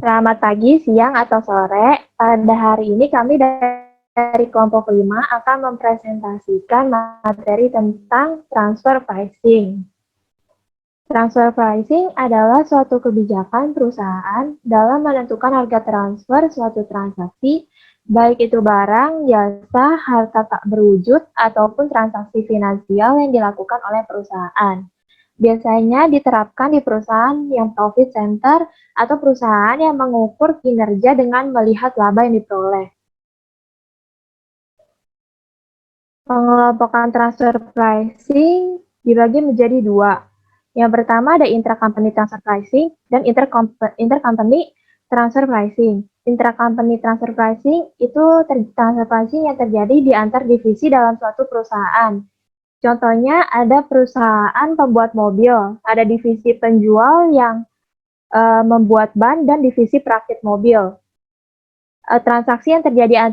Selamat pagi, siang, atau sore. Pada hari ini kami dari kelompok 5 akan mempresentasikan materi tentang transfer pricing. Transfer pricing adalah suatu kebijakan perusahaan dalam menentukan harga transfer suatu transaksi, baik itu barang, jasa, harta tak berwujud, ataupun transaksi finansial yang dilakukan oleh perusahaan. Biasanya diterapkan di perusahaan yang profit center atau perusahaan yang mengukur kinerja dengan melihat laba yang diperoleh. Pengelompokan transfer pricing dibagi menjadi dua. Yang pertama ada intra-company transfer pricing dan intercompany transfer pricing. Intra-company transfer pricing itu transfer pricing yang terjadi di antar divisi dalam suatu perusahaan. Contohnya ada perusahaan pembuat mobil, ada divisi penjual yang membuat ban dan divisi perakit mobil. Transaksi yang terjadi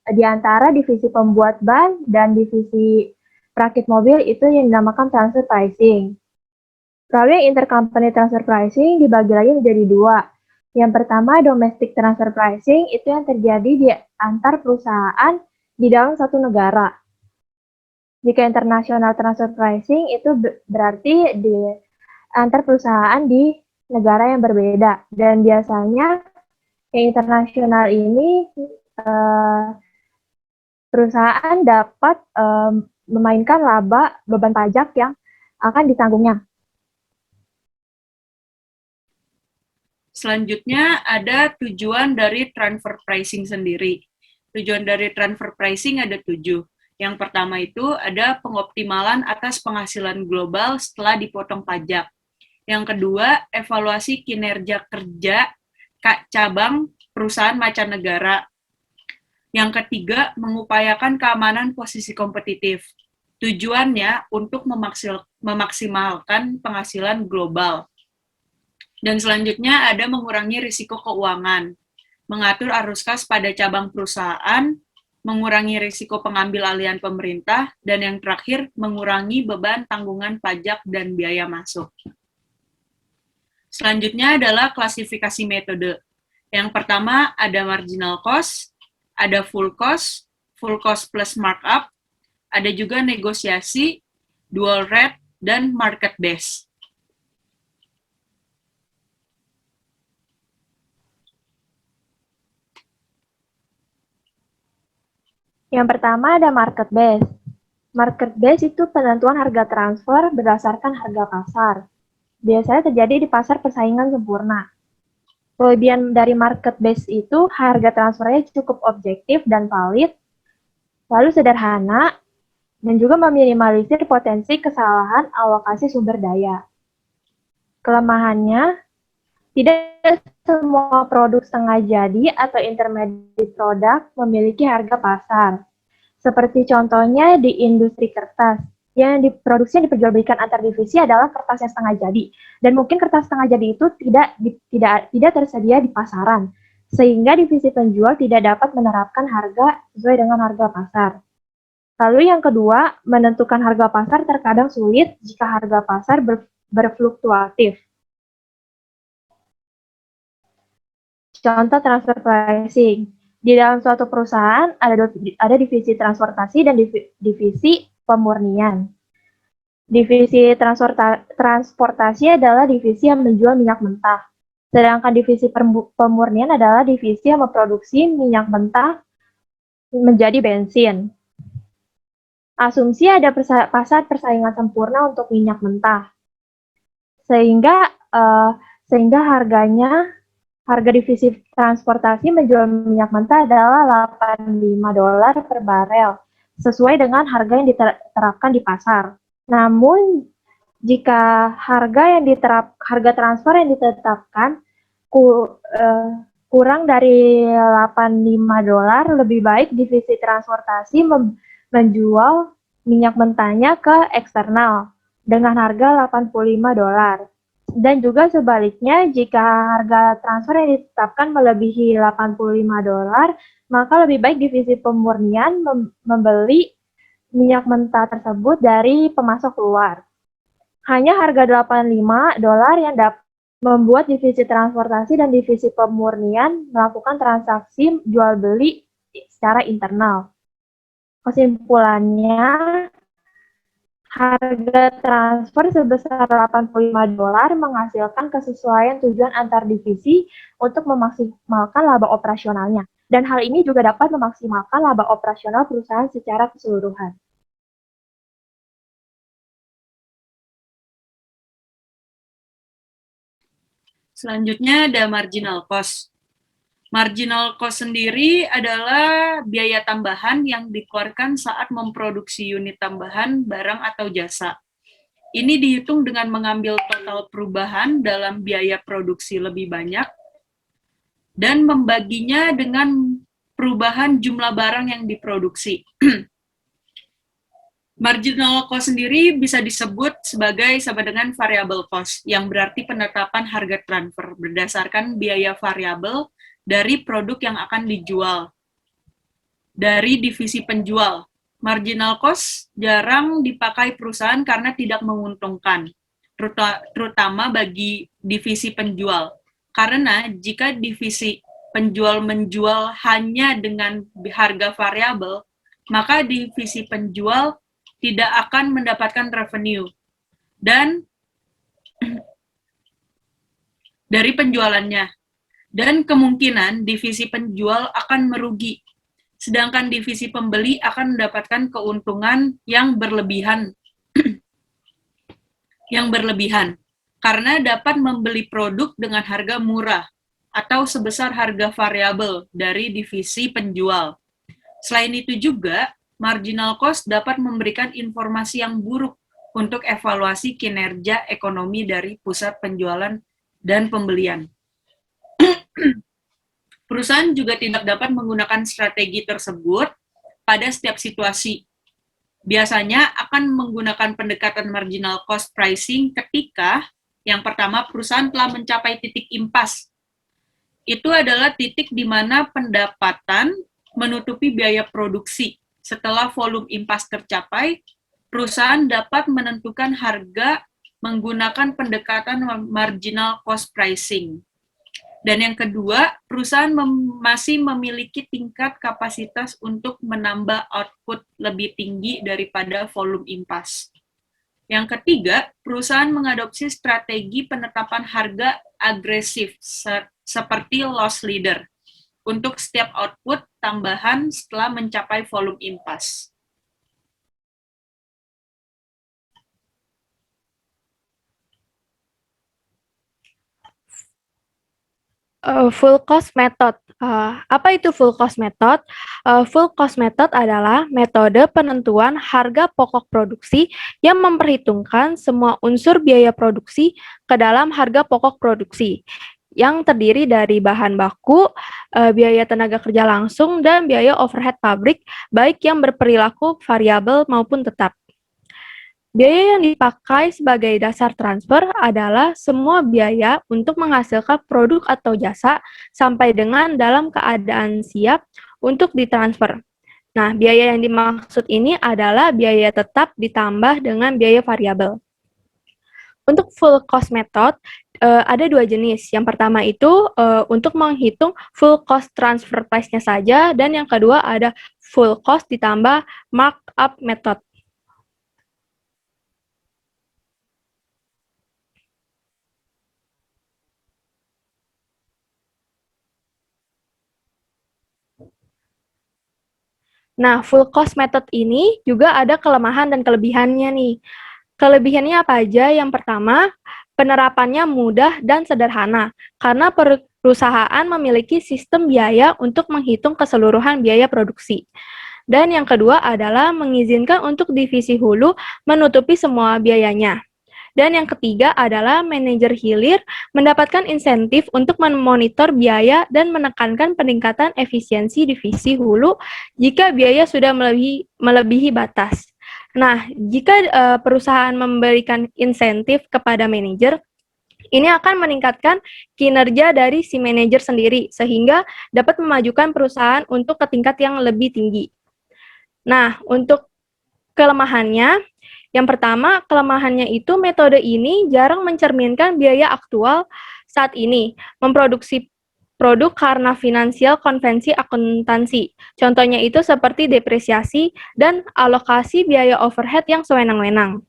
di antara divisi pembuat ban dan divisi perakit mobil itu yang dinamakan transfer pricing. Lalu yang intercompany transfer pricing dibagi lagi menjadi dua. Yang pertama domestic transfer pricing itu yang terjadi di antar perusahaan di dalam satu negara. Jika international transfer pricing itu berarti di antar perusahaan di negara yang berbeda. Dan biasanya yang internasional ini perusahaan dapat memainkan laba beban pajak yang akan ditanggungnya. Selanjutnya ada tujuan dari transfer pricing sendiri. Tujuan dari transfer pricing ada 7. Yang pertama itu ada pengoptimalan atas penghasilan global setelah dipotong pajak. Yang kedua, evaluasi kinerja kerja cabang perusahaan mancanegara. Yang ketiga, mengupayakan keamanan posisi kompetitif. Tujuannya untuk memaksimalkan penghasilan global. Dan selanjutnya ada mengurangi risiko keuangan, mengatur arus kas pada cabang perusahaan, mengurangi risiko pengambil alihan pemerintah, dan yang terakhir, mengurangi beban tanggungan pajak dan biaya masuk. Selanjutnya adalah klasifikasi metode. Yang pertama ada marginal cost, ada full cost plus markup, ada juga negosiasi, dual rate, dan market base. Yang pertama ada market base. Market base itu penentuan harga transfer berdasarkan harga pasar. Biasanya terjadi di pasar persaingan sempurna. Kelebihan dari market base itu harga transfernya cukup objektif dan valid, lalu sederhana, dan juga meminimalisir potensi kesalahan alokasi sumber daya. Kelemahannya, tidak semua produk setengah jadi atau intermediate product memiliki harga pasar. Seperti contohnya di industri kertas, yang diproduksi yang diperjualbelikan antar divisi adalah kertas yang setengah jadi. Dan mungkin kertas setengah jadi itu tidak tersedia di pasaran, sehingga divisi penjual tidak dapat menerapkan harga sesuai dengan harga pasar. Lalu yang kedua, menentukan harga pasar terkadang sulit jika harga pasar berfluktuatif. Contoh transfer pricing. Di dalam suatu perusahaan ada divisi transportasi dan divisi pemurnian. Divisi transportasi adalah divisi yang menjual minyak mentah. Sedangkan divisi pemurnian adalah divisi yang memproduksi minyak mentah menjadi bensin. Asumsi ada pasar persaingan sempurna untuk minyak mentah. Sehingga harga divisi transportasi menjual minyak mentah adalah $85 per barel, sesuai dengan harga yang diterapkan di pasar. Namun, jika harga transfer yang ditetapkan kurang dari $85, lebih baik divisi transportasi menjual minyak mentahnya ke eksternal dengan harga $85. Dan juga sebaliknya, jika harga transfer yang ditetapkan melebihi $85, maka lebih baik divisi pemurnian membeli minyak mentah tersebut dari pemasok luar. Hanya harga $85 yang dapat membuat divisi transportasi dan divisi pemurnian melakukan transaksi jual beli secara internal. Kesimpulannya, harga transfer sebesar $85 menghasilkan kesesuaian tujuan antar divisi untuk memaksimalkan laba operasionalnya. Dan hal ini juga dapat memaksimalkan laba operasional perusahaan secara keseluruhan. Selanjutnya ada marginal cost. Marginal cost sendiri adalah biaya tambahan yang dikeluarkan saat memproduksi unit tambahan barang atau jasa. Ini dihitung dengan mengambil total perubahan dalam biaya produksi lebih banyak dan membaginya dengan perubahan jumlah barang yang diproduksi. Marginal cost sendiri bisa disebut sebagai sama dengan variable cost, yang berarti penetapan harga transfer berdasarkan biaya variabel dari produk yang akan dijual. Dari divisi penjual, marginal cost jarang dipakai perusahaan karena tidak menguntungkan, terutama bagi divisi penjual. Karena jika divisi penjual menjual hanya dengan harga variabel, maka divisi penjual tidak akan mendapatkan revenue dan dari penjualannya, dan kemungkinan divisi penjual akan merugi, sedangkan divisi pembeli akan mendapatkan keuntungan yang berlebihan karena dapat membeli produk dengan harga murah atau sebesar harga variabel dari divisi penjual. Selain itu juga, marginal cost dapat memberikan informasi yang buruk untuk evaluasi kinerja ekonomi dari pusat penjualan dan pembelian. Perusahaan juga tidak dapat menggunakan strategi tersebut pada setiap situasi. Biasanya akan menggunakan pendekatan marginal cost pricing ketika yang pertama perusahaan telah mencapai titik impas. Itu adalah titik di mana pendapatan menutupi biaya produksi. Setelah volume impas tercapai, perusahaan dapat menentukan harga menggunakan pendekatan marginal cost pricing. Dan yang kedua, perusahaan masih memiliki tingkat kapasitas untuk menambah output lebih tinggi daripada volume impas. Yang ketiga, perusahaan mengadopsi strategi penetapan harga agresif seperti loss leader untuk setiap output tambahan setelah mencapai volume impas. Full cost method. Apa itu full cost method? Full cost method adalah metode penentuan harga pokok produksi yang memperhitungkan semua unsur biaya produksi ke dalam harga pokok produksi, yang terdiri dari bahan baku, biaya tenaga kerja langsung, dan biaya overhead pabrik, baik yang berperilaku variabel maupun tetap. Biaya yang dipakai sebagai dasar transfer adalah semua biaya untuk menghasilkan produk atau jasa sampai dengan dalam keadaan siap untuk ditransfer. Nah, biaya yang dimaksud ini adalah biaya tetap ditambah dengan biaya variabel. Untuk full cost method, ada dua jenis. Yang pertama itu untuk menghitung full cost transfer price-nya saja, dan yang kedua ada full cost ditambah markup method. Nah, full cost method ini juga ada kelemahan dan kelebihannya nih. Kelebihannya apa aja? Yang pertama, penerapannya mudah dan sederhana, karena perusahaan memiliki sistem biaya untuk menghitung keseluruhan biaya produksi. Dan yang kedua adalah mengizinkan untuk divisi hulu menutupi semua biayanya. Dan yang ketiga adalah manajer hilir mendapatkan insentif untuk memonitor biaya dan menekankan peningkatan efisiensi divisi hulu jika biaya sudah melebihi batas. Nah, jika perusahaan memberikan insentif kepada manajer, ini akan meningkatkan kinerja dari si manajer sendiri, sehingga dapat memajukan perusahaan untuk ke tingkat yang lebih tinggi. Nah, untuk kelemahannya, Yang pertama, kelemahannya itu metode ini jarang mencerminkan biaya aktual saat ini memproduksi produk karena finansial konvensi akuntansi. Contohnya itu seperti depresiasi dan alokasi biaya overhead yang sewenang-wenang.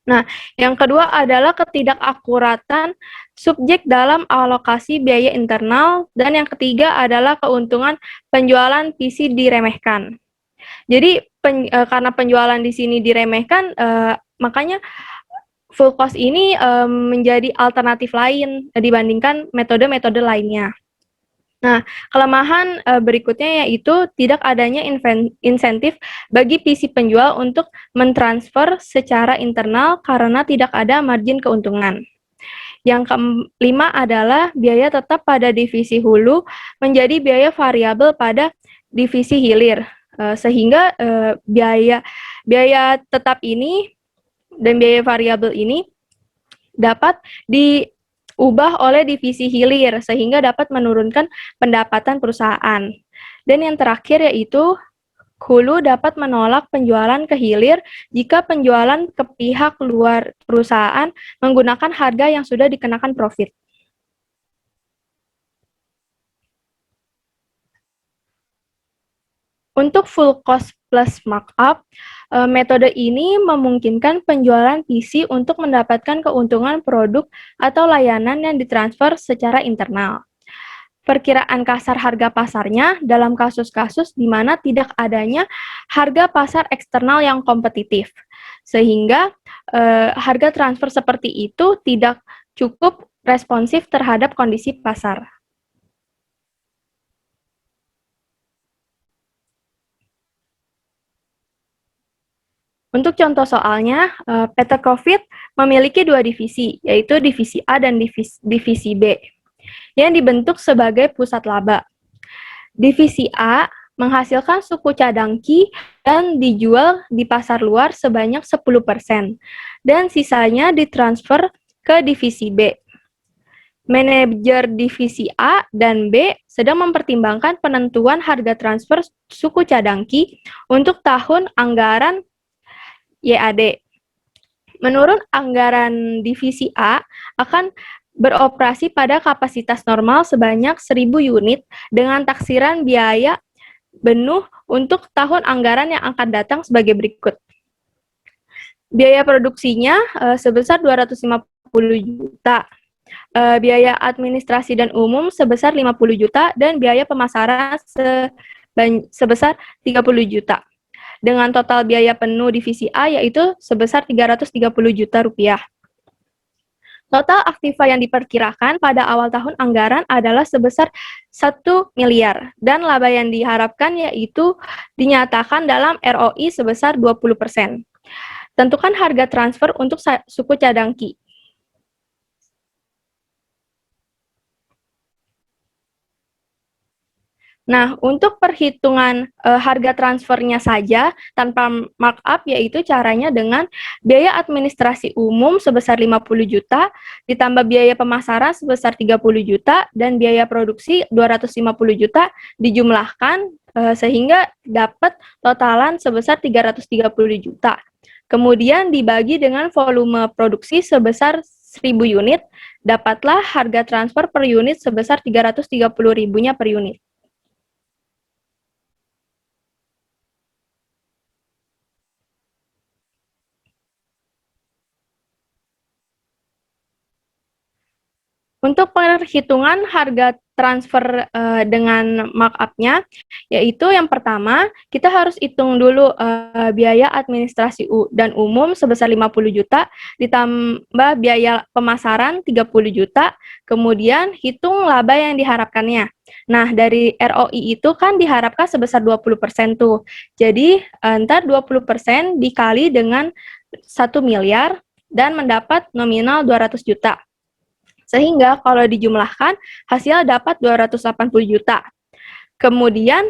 Nah, yang kedua adalah ketidakakuratan subjek dalam alokasi biaya internal, dan yang ketiga adalah keuntungan penjualan PC diremehkan. Jadi karena penjualan di sini diremehkan, makanya full cost ini menjadi alternatif lain dibandingkan metode-metode lainnya. Nah, kelemahan berikutnya yaitu tidak adanya insentif bagi PC penjual untuk mentransfer secara internal karena tidak ada margin keuntungan. Yang kelima adalah biaya tetap pada divisi hulu menjadi biaya variabel pada divisi hilir, sehingga biaya tetap ini dan biaya variabel ini dapat diubah oleh divisi hilir sehingga dapat menurunkan pendapatan perusahaan. Dan yang terakhir yaitu hulu dapat menolak penjualan ke hilir jika penjualan ke pihak luar perusahaan menggunakan harga yang sudah dikenakan profit. Untuk full cost plus markup, metode ini memungkinkan penjualan PC untuk mendapatkan keuntungan produk atau layanan yang ditransfer secara internal. Perkiraan kasar harga pasarnya dalam kasus-kasus di mana tidak adanya harga pasar eksternal yang kompetitif, sehingga harga transfer seperti itu tidak cukup responsif terhadap kondisi pasar. Untuk contoh soalnya, PT Profit memiliki dua divisi, yaitu divisi A dan divisi B, yang dibentuk sebagai pusat laba. Divisi A menghasilkan suku cadangki dan dijual di pasar luar sebanyak 10%, dan sisanya ditransfer ke divisi B. Manajer divisi A dan B sedang mempertimbangkan penentuan harga transfer suku cadangki untuk tahun anggaran YAD. Menurut anggaran divisi A akan beroperasi pada kapasitas normal sebanyak 1.000 unit dengan taksiran biaya benuh untuk tahun anggaran yang akan datang sebagai berikut. Biaya produksinya sebesar 250 juta, biaya administrasi dan umum sebesar 50 juta, dan biaya pemasaran sebesar 30 juta. Dengan total biaya penuh divisi A yaitu sebesar 330 juta rupiah. Total aktiva yang diperkirakan pada awal tahun anggaran adalah sebesar 1 miliar, dan laba yang diharapkan yaitu dinyatakan dalam ROI sebesar 20%. Tentukan harga transfer untuk suku cadangki. Nah, untuk perhitungan harga transfernya saja tanpa markup, yaitu caranya dengan biaya administrasi umum sebesar 50 juta, ditambah biaya pemasaran sebesar 30 juta, dan biaya produksi 250 juta dijumlahkan sehingga dapat totalan sebesar 330 juta. Kemudian dibagi dengan volume produksi sebesar 1.000 unit, dapatlah harga transfer per unit sebesar 330.000-nya per unit. Untuk perhitungan harga transfer dengan markup-nya, yaitu yang pertama, kita harus hitung dulu biaya administrasi dan umum sebesar 50 juta, ditambah biaya pemasaran 30 juta, kemudian hitung laba yang diharapkannya. Nah, dari ROI itu kan diharapkan sebesar 20% tuh. Jadi, ntar 20% dikali dengan 1 miliar dan mendapat nominal 200 juta. Sehingga kalau dijumlahkan, hasil dapat 280 juta. Kemudian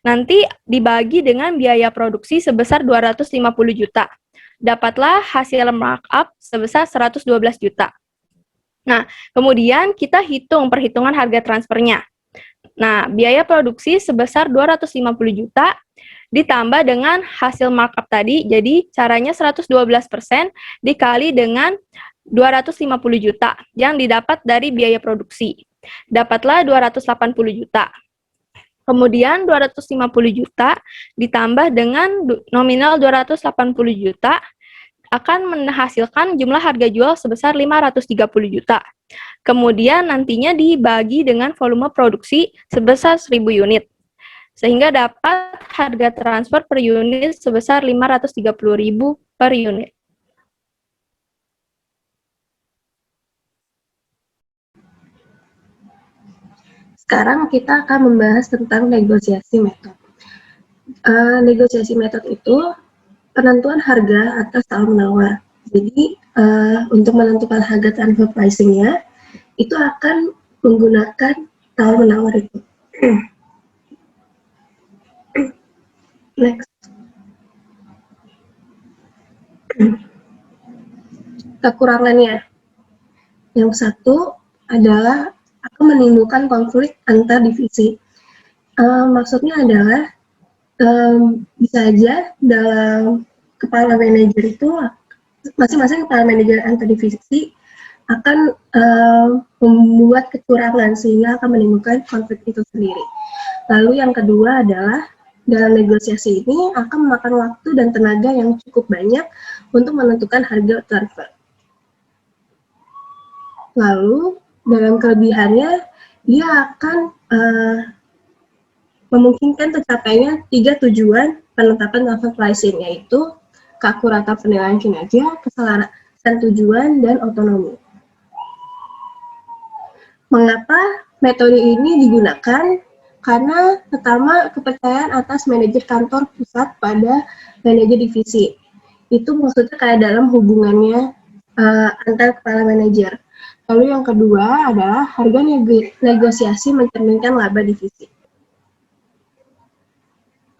nanti dibagi dengan biaya produksi sebesar 250 juta. Dapatlah hasil markup sebesar 112 juta. Nah, kemudian kita hitung perhitungan harga transfernya. Nah, biaya produksi sebesar 250 juta ditambah dengan hasil markup tadi, jadi caranya 112% dikali dengan 250 juta yang didapat dari biaya produksi. Dapatlah 280 juta. Kemudian 250 juta ditambah dengan nominal 280 juta akan menghasilkan jumlah harga jual sebesar 530 juta. Kemudian nantinya dibagi dengan volume produksi sebesar 1000 unit. Sehingga dapat harga transfer per unit sebesar 530.000 per unit. Sekarang kita akan membahas tentang negosiasi metode. Negosiasi metode itu penentuan harga atas tawar-menawar. Jadi, untuk menentukan harga transfer pricing-nya, itu akan menggunakan tawar-menawar itu. Next. Kekurangannya. Yang satu adalah akan menimbulkan konflik antar divisi. Maksudnya adalah bisa aja dalam kepala manajer itu masing-masing kepala manajer antar divisi akan membuat kecurangan sehingga akan menimbulkan konflik itu sendiri. Lalu yang kedua adalah dalam negosiasi ini akan memakan waktu dan tenaga yang cukup banyak untuk menentukan harga transfer. Lalu dalam kelebihannya dia akan memungkinkan tercapainya 3 tujuan penetapan transfer pricing, yaitu keakuratan penilaian kinerja, keselarasan tujuan, dan otonomi. Mengapa metode ini digunakan? Karena pertama, kepercayaan atas manajer kantor pusat pada manajer divisi. Itu maksudnya kayak dalam hubungannya antar kepala manajer. Lalu yang kedua adalah harga negosiasi mencerminkan laba divisi.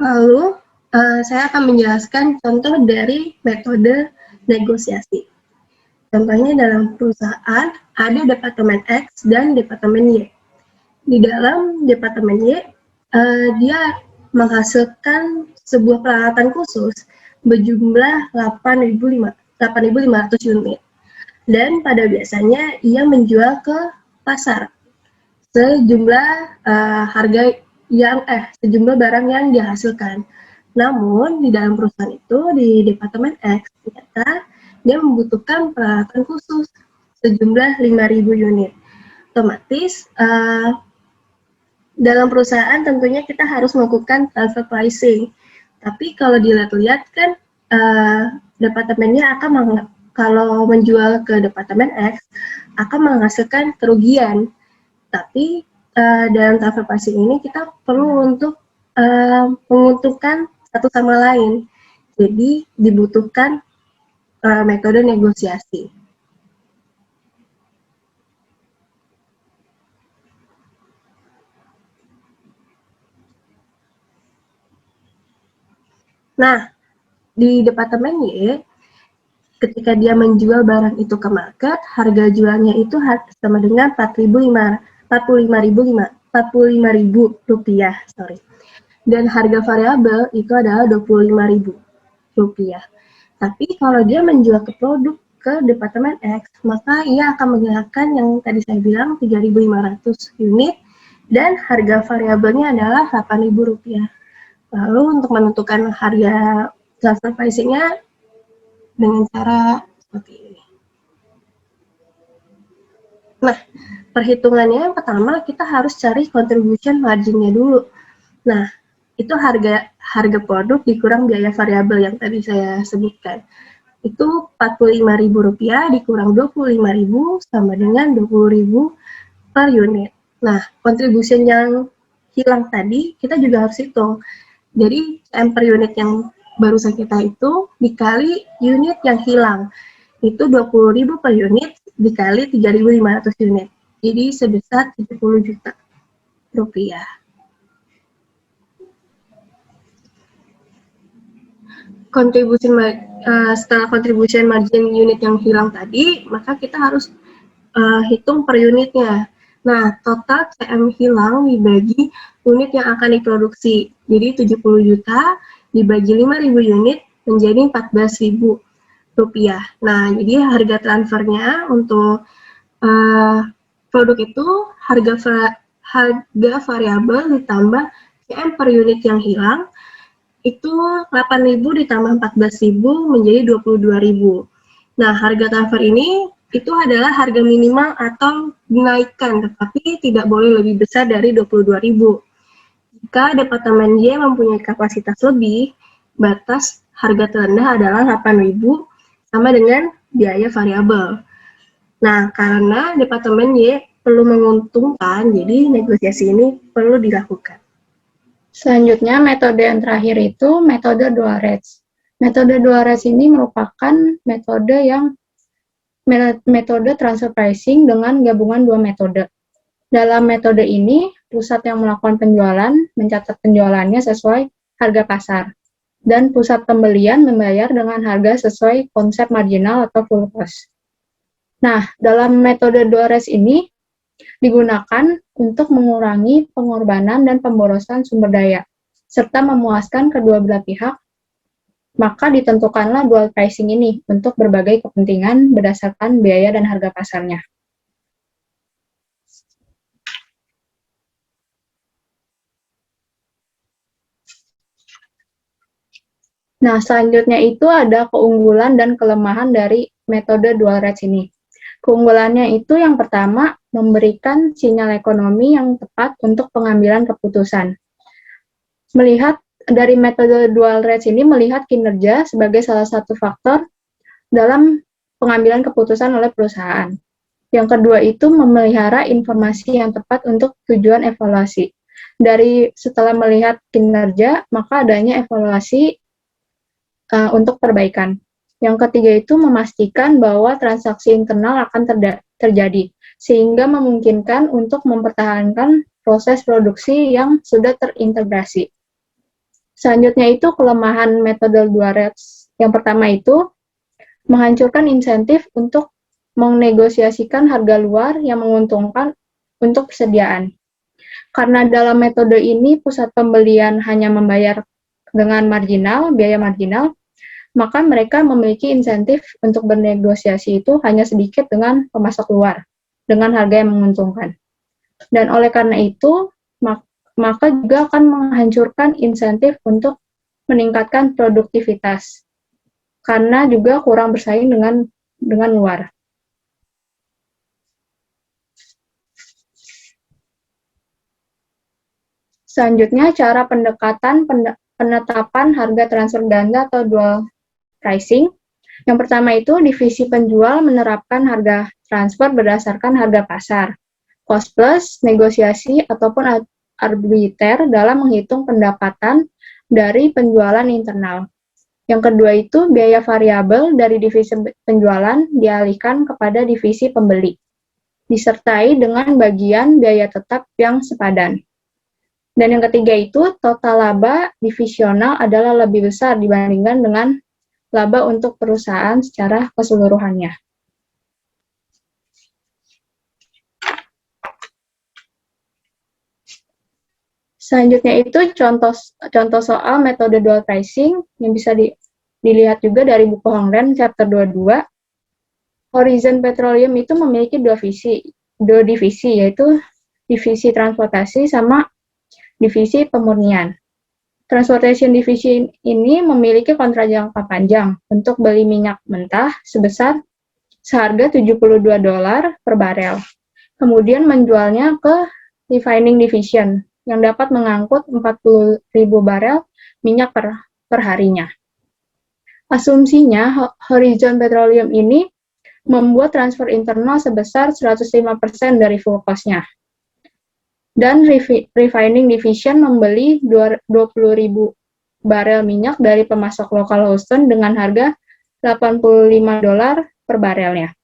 Lalu, saya akan menjelaskan contoh dari metode negosiasi. Contohnya dalam perusahaan ada Departemen X dan Departemen Y. Di dalam Departemen Y, dia menghasilkan sebuah peralatan khusus berjumlah 8.500 unit. Dan pada biasanya ia menjual ke pasar sejumlah sejumlah barang yang dihasilkan. Namun di dalam perusahaan itu di Departemen X ternyata dia membutuhkan peralatan khusus sejumlah 5.000 unit. Otomatis dalam perusahaan tentunya kita harus melakukan transfer pricing. Tapi kalau dilihat-lihat kan departemennya akan kalau menjual ke Departemen X akan menghasilkan kerugian. Tapi dalam transfer pricing ini kita perlu untuk menguntungkan satu sama lain. Jadi dibutuhkan metode negosiasi. Nah, di Departemen Y, ketika dia menjual barang itu ke market, harga jualnya itu sama dengan 45.000 rupiah, dan harga variabel itu adalah 25.000 rupiah. Tapi kalau dia menjual ke produk ke Departemen X, maka ia akan menggunakan yang tadi saya bilang 3.500 unit dan harga variabelnya adalah 8.000 rupiah. Lalu untuk menentukan harga transfer pricing-nya dengan cara seperti ini. Nah, perhitungannya yang pertama kita harus cari contribution margin-nya dulu. Nah, itu harga produk dikurang biaya variabel yang tadi saya sebutkan. Itu 45.000 rupiah dikurang 25.000 sama dengan 20.000 per unit. Nah, contribution yang hilang tadi kita juga harus hitung. Jadi, CM per unit yang barusan kita itu dikali unit yang hilang. Itu 20.000 per unit dikali 3.500 unit. Jadi sebesar 70 juta rupiah. Setelah contribution margin unit yang hilang tadi, maka kita harus hitung per unitnya. Nah, total CM hilang dibagi unit yang akan diproduksi. Jadi 70 juta dibagi 5.000 unit menjadi 14.000 rupiah. Nah, jadi harga transfernya untuk produk itu harga variabel ditambah CM per unit yang hilang itu 8.000 ditambah 14.000 menjadi 22.000. Nah, harga transfer ini itu adalah harga minimal atau dinaikkan, tetapi tidak boleh lebih besar dari 22.000. Jika Departemen Y mempunyai kapasitas lebih, batas harga terendah adalah 8.000 sama dengan biaya variabel. Nah, karena Departemen Y perlu menguntungkan, jadi negosiasi ini perlu dilakukan. Selanjutnya, metode yang terakhir itu metode dual rates. Metode dual rates ini merupakan metode transfer pricing dengan gabungan dua metode. Dalam metode ini, pusat yang melakukan penjualan mencatat penjualannya sesuai harga pasar, dan pusat pembelian membayar dengan harga sesuai konsep marginal atau full cost. Nah, dalam metode dual rates ini digunakan untuk mengurangi pengorbanan dan pemborosan sumber daya, serta memuaskan kedua belah pihak, maka ditentukanlah dual pricing ini untuk berbagai kepentingan berdasarkan biaya dan harga pasarnya. Nah, selanjutnya itu ada keunggulan dan kelemahan dari metode dual rates ini. Keunggulannya itu yang pertama, memberikan sinyal ekonomi yang tepat untuk pengambilan keputusan. Melihat dari metode dual rates ini, melihat kinerja sebagai salah satu faktor dalam pengambilan keputusan oleh perusahaan. Yang kedua itu memelihara informasi yang tepat untuk tujuan evaluasi. Setelah melihat kinerja, maka adanya evaluasi untuk perbaikan. Yang ketiga itu memastikan bahwa transaksi internal akan terjadi, sehingga memungkinkan untuk mempertahankan proses produksi yang sudah terintegrasi. Selanjutnya itu kelemahan metode dual rates. Yang pertama itu menghancurkan insentif untuk menegosiasikan harga luar yang menguntungkan untuk persediaan. Karena dalam metode ini pusat pembelian hanya membayar dengan biaya marginal, maka mereka memiliki insentif untuk bernegosiasi itu hanya sedikit dengan pemasok luar, dengan harga yang menguntungkan. Dan oleh karena itu, maka juga akan menghancurkan insentif untuk meningkatkan produktivitas, karena juga kurang bersaing dengan luar. Selanjutnya, cara penetapan harga transfer ganda atau dual pricing. Yang pertama itu divisi penjual menerapkan harga transfer berdasarkan harga pasar, cost plus, negosiasi, ataupun arbiter dalam menghitung pendapatan dari penjualan internal. Yang kedua itu biaya variabel dari divisi penjualan dialihkan kepada divisi pembeli, disertai dengan bagian biaya tetap yang sepadan. Dan yang ketiga itu total laba divisional adalah lebih besar dibandingkan dengan laba untuk perusahaan secara keseluruhannya. Selanjutnya itu contoh soal metode dual pricing yang bisa dilihat juga dari buku Hongren chapter 22. Horizon Petroleum itu memiliki dua divisi, yaitu divisi transportasi sama divisi pemurnian. Transportation Division ini memiliki kontrak jangka panjang untuk beli minyak mentah seharga $72 per barel. Kemudian menjualnya ke Refining Division yang dapat mengangkut 40.000 barel minyak per harinya. Asumsinya, Horizon Petroleum ini membuat transfer internal sebesar 105% dari full cost-nya. Dan Refining Division membeli 20.000 barel minyak dari pemasok lokal Houston dengan harga $85 per barelnya.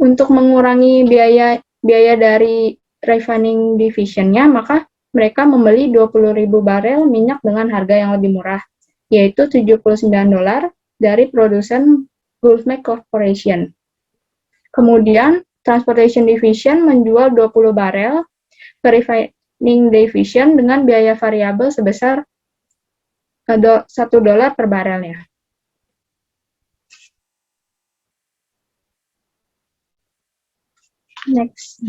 Untuk mengurangi biaya dari Refining Division-nya, maka mereka membeli 20.000 barel minyak dengan harga yang lebih murah, yaitu $79 dari produsen Gulfmax Corporation. Kemudian, Transportation Division menjual 20 barel ke Refining Division dengan biaya variabel sebesar $1 per barelnya. Next.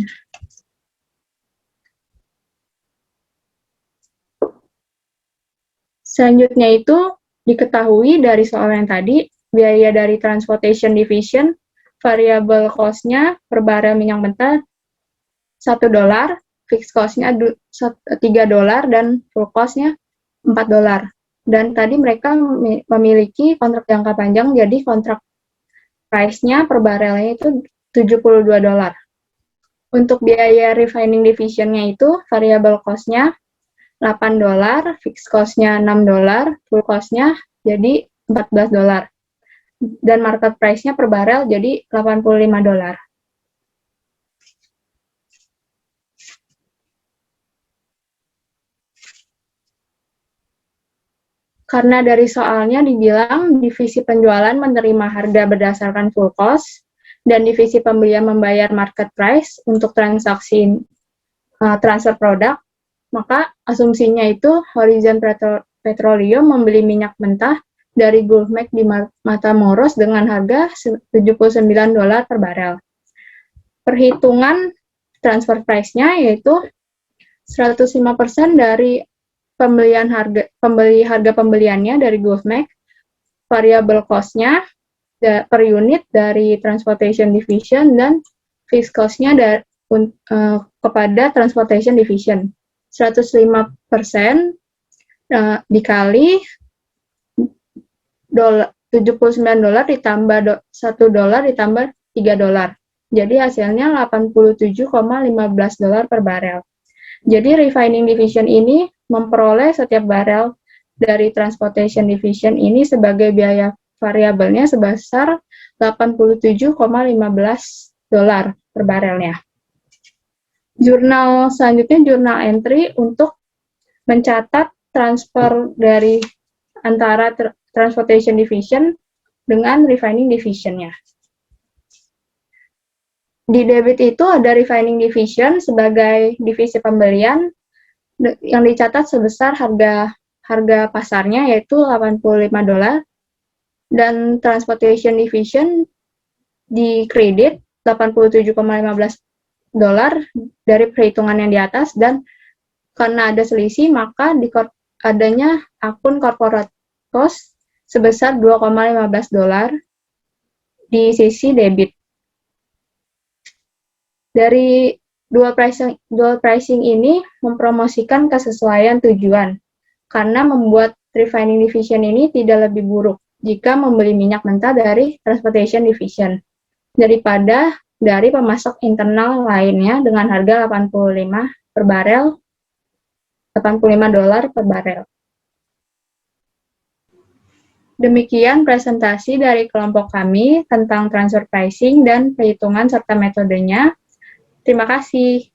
Selanjutnya itu diketahui dari soal yang tadi, biaya dari Transportation Division, variable cost-nya per barel minyak mentah $1, fixed cost-nya $3, dan full cost-nya $4. Dan tadi mereka memiliki kontrak jangka panjang, jadi kontrak price-nya per barelnya itu $72. Untuk biaya refining division-nya itu variable cost-nya $8, fixed cost-nya $6, full cost-nya jadi $14. Dan market price-nya per barel jadi $85. Karena dari soalnya dibilang divisi penjualan menerima harga berdasarkan full cost, dan divisi pembelian membayar market price untuk transaksi transfer produk, maka asumsinya itu Horizon Petroleum membeli minyak mentah dari Gulfmax di Matamoros dengan harga $79 per barel. Perhitungan transfer price-nya yaitu 105% dari pembeli harga pembeliannya dari Gulfmax, variable cost-nya per unit dari Transportation Division, dan fixed cost-nya kepada Transportation Division. 105% dikali $79 ditambah $1 ditambah $3. Jadi hasilnya $87,15 per barel. Jadi refining division ini memperoleh setiap barel dari Transportation Division ini sebagai biaya variabelnya sebesar $87,15 per barelnya. Jurnal selanjutnya jurnal entry untuk mencatat transfer dari antara Transportation Division dengan Refining Division-nya. Di debit itu ada Refining Division sebagai divisi pembelian yang dicatat sebesar harga pasarnya yaitu $85, dan Transportation Division di kredit $87,15 dari perhitungan yang di atas, dan karena ada selisih maka adanya akun corporate cost sebesar $2,15 di sisi debit. Dari dual pricing ini mempromosikan kesesuaian tujuan karena membuat refining division ini tidak lebih buruk jika membeli minyak mentah dari Transportation Division daripada dari pemasok internal lainnya dengan harga $85 per barel, $85 per barel. Demikian presentasi dari kelompok kami tentang transfer pricing dan perhitungan serta metodenya. Terima kasih.